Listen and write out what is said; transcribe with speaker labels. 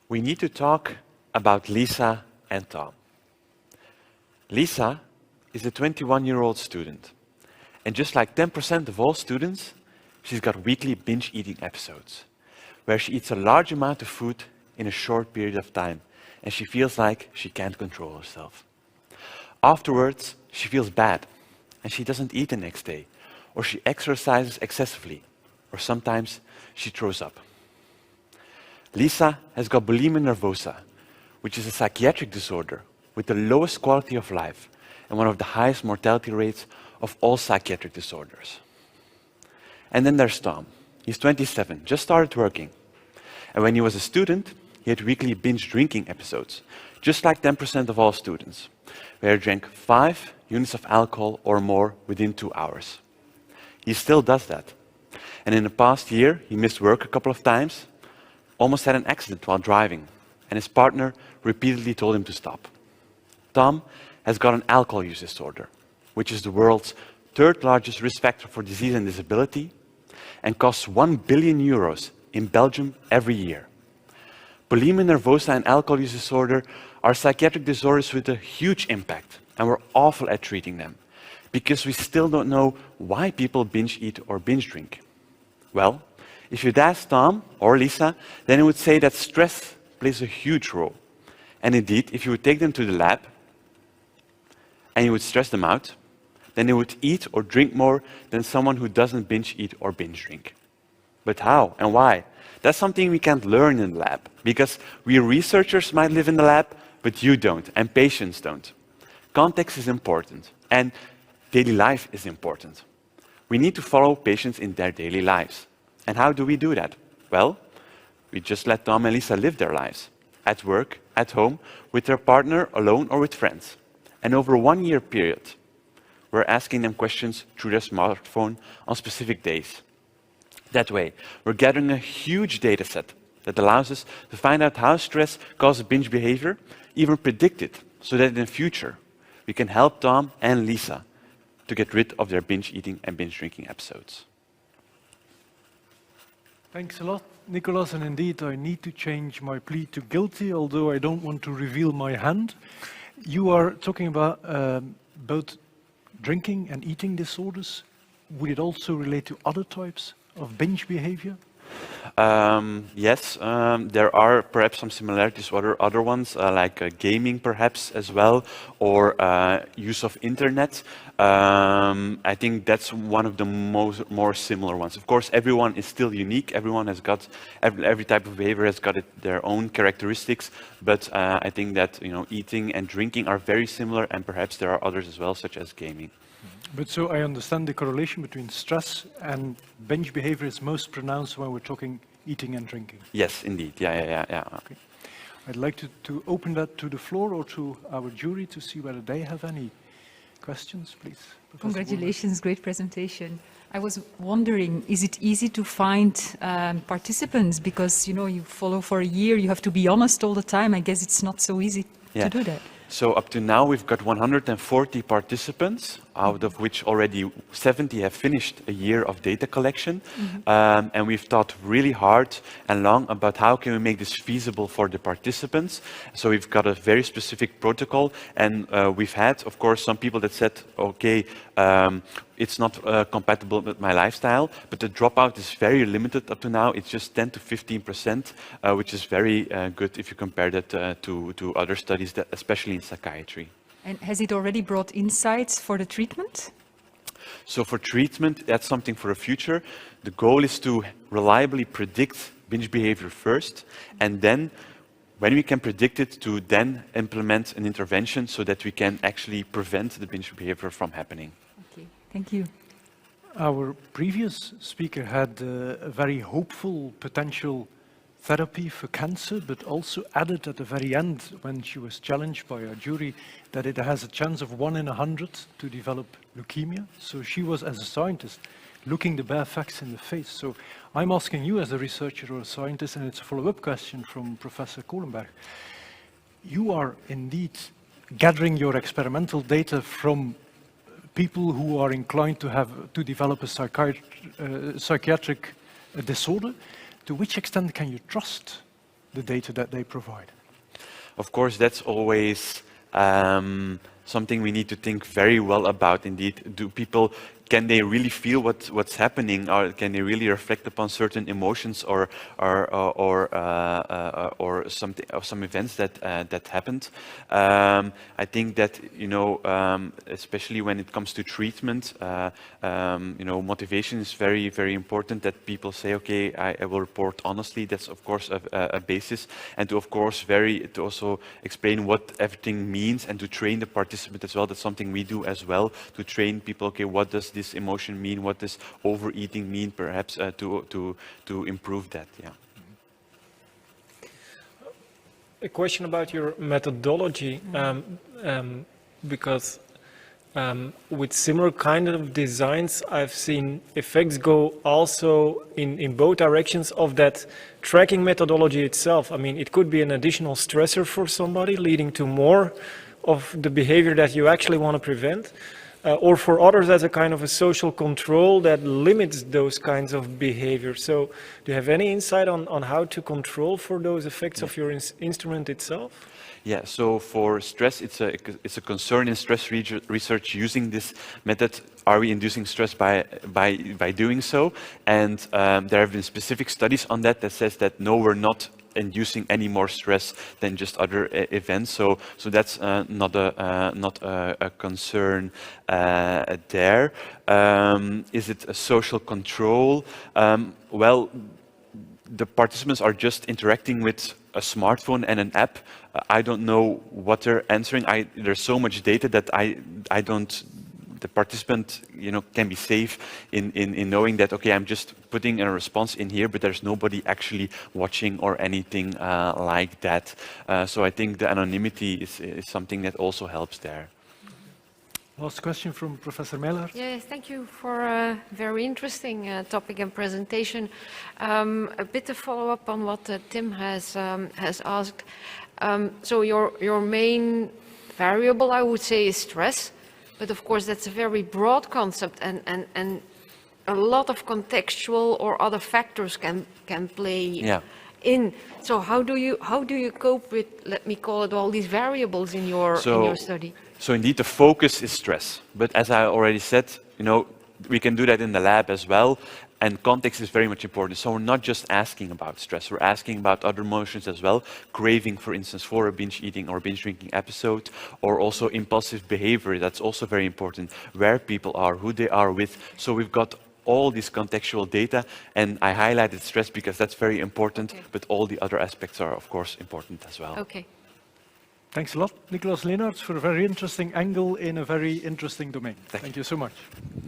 Speaker 1: we need to talk about Lisa and Tom. Lisa is a 21-year-old student, and just like 10% of all students, she's got weekly binge eating episodes, where she eats a large amount of food in a short period of time, and she feels like she can't control herself. Afterwards, she feels bad, and she doesn't eat the next day, or she exercises excessively, or sometimes she throws up. Lisa has got bulimia nervosa, which is a psychiatric disorder with the lowest quality of life and one of the highest mortality rates of all psychiatric disorders. And then there's Tom. He's 27, just started working. And when he was a student, he had weekly binge drinking episodes, just like 10% of all students, where he drank 5 units of alcohol or more within 2 hours. He still does that. And in the past year, he missed work a couple of times, almost had an accident while driving, and his partner repeatedly told him to stop. Tom has got an alcohol use disorder, which is the world's 3rd largest risk factor for disease and disability, and costs 1 billion euros in Belgium every year. Bulimia nervosa and alcohol use disorder are psychiatric disorders with a huge impact, and we're awful at treating them, because we still don't know why people binge eat or binge drink. Well, if you'd ask Tom or Lisa, then he would say that stress plays a huge role. And indeed, if you would take them to the lab and you would stress them out, then they would eat or drink more than someone who doesn't binge eat or binge drink. But how and why? That's something we can't learn in the lab, because we researchers might live in the lab, but you don't, and patients don't. Context is important, and daily life is important. We need to follow patients in their daily lives. And how do we do that? Well, we just let Tom and Lisa live their lives, at work, at home, with their partner, alone, or with friends. And over a 1-year period, we're asking them questions through their smartphone on specific days. That way, we're gathering a huge data set that allows us to find out how stress causes binge behavior, even predict it, so that in the future, we can help Tom and Lisa to get rid of their binge eating and binge drinking episodes.
Speaker 2: Thanks a lot, Nicolas, and indeed I need to change my plea to guilty, although I don't want to reveal my hand. You are talking about both drinking and eating disorders. Would it also relate to other types of binge behavior?
Speaker 1: Yes, there are perhaps some similarities with other ones, like gaming perhaps as well, or use of internet. I think that's one of the more similar ones. Of course, everyone is still unique. Everyone has got, every type of behavior has got their own characteristics, but I think that eating and drinking are very similar, and perhaps there are others as well, such as gaming.
Speaker 2: But so I understand the correlation between stress and binge behavior is most pronounced when we're talking eating and drinking.
Speaker 1: Yes, indeed. Yeah.
Speaker 2: Okay. I'd like to open that to the floor or to our jury to see whether they have any questions, please. Professor
Speaker 3: Congratulations, great presentation. I was wondering, is it easy to find participants? Because you follow for a year, you have to be honest all the time. I guess it's not so easy to do that.
Speaker 1: So up to now, we've got 140 participants, out of which already 70 have finished a year of data collection. And we've thought really hard and long about how can we make this feasible for the participants. So we've got a very specific protocol, and we've had, of course, some people that said, okay, it's not compatible with my lifestyle, but the dropout is very limited up to now. It's just 10 to 15%, which is very good if you compare that to other studies, especially in psychiatry.
Speaker 3: And has it already brought insights for the treatment?
Speaker 1: So for treatment, that's something for the future. The goal is to reliably predict binge behavior first, and then when we can predict it, to then implement an intervention so that we can actually prevent the binge behavior from happening.
Speaker 3: Okay, thank you.
Speaker 2: Our previous speaker had a very hopeful potential therapy for cancer, but also added at the very end, when she was challenged by our jury, that it has a chance of 1 in 100 to develop leukemia. So she was, as a scientist, looking the bare facts in the face. So I'm asking you as a researcher or a scientist, and it's a follow-up question from Professor Kohlenberg. You are indeed gathering your experimental data from people who are inclined to develop a psychiatric disorder. To which extent can you trust the data that they provide?
Speaker 1: Of course, that's always something we need to think very well about indeed. Can they really feel what's happening, or can they really reflect upon certain emotions or some events that happened? I think that especially when it comes to treatment, motivation is very, very important. That people say, okay, I will report honestly. That's of course a basis, and to also explain what everything means and to train the participant as well. That's something we do as well, to train people. Okay, what does this emotion mean? What does overeating mean? Perhaps to improve that. Yeah.
Speaker 4: A question about your methodology, because with similar kind of designs, I've seen effects go also in both directions of that tracking methodology itself. I mean, it could be an additional stressor for somebody, leading to more of the behavior that you actually want to prevent. Or for others as a kind of a social control that limits those kinds of behavior. So do you have any insight on how to control for those effects of your instrument itself?
Speaker 1: Yeah, so for stress, it's a concern in stress research using this method. Are we inducing stress by doing so? And there have been specific studies on that says that no, we're not inducing any more stress than just other events. So that's not a concern there. Is it a social control? Well, the participants are just interacting with a smartphone and an app. I don't know what they're answering. There's so much data that I don't. The participant, can be safe in knowing that, okay, I'm just putting a response in here, but there's nobody actually watching or anything like that. So I think the anonymity is something that also helps there.
Speaker 2: Last question from Professor Leenaerts.
Speaker 5: Yes, thank you for a very interesting topic and presentation. A bit of follow-up on what Tim has asked. So your main variable, I would say, is stress. But of course, that's a very broad concept, and a lot of contextual or other factors can play in. So how do you cope with, let me call it, all these variables in your study?
Speaker 1: So indeed, the focus is stress. But as I already said, we can do that in the lab as well. And context is very much important. So we're not just asking about stress, we're asking about other emotions as well. Craving, for instance, for a binge eating or binge drinking episode, or also impulsive behavior. That's also very important. Where people are, who they are with. So we've got all this contextual data, and I highlighted stress because that's very important, but all the other aspects are, of course, important as well.
Speaker 5: Okay.
Speaker 2: Thanks a lot, Nicolas Leenaerts, for a very interesting angle in a very interesting domain.
Speaker 1: Thank
Speaker 2: you so much.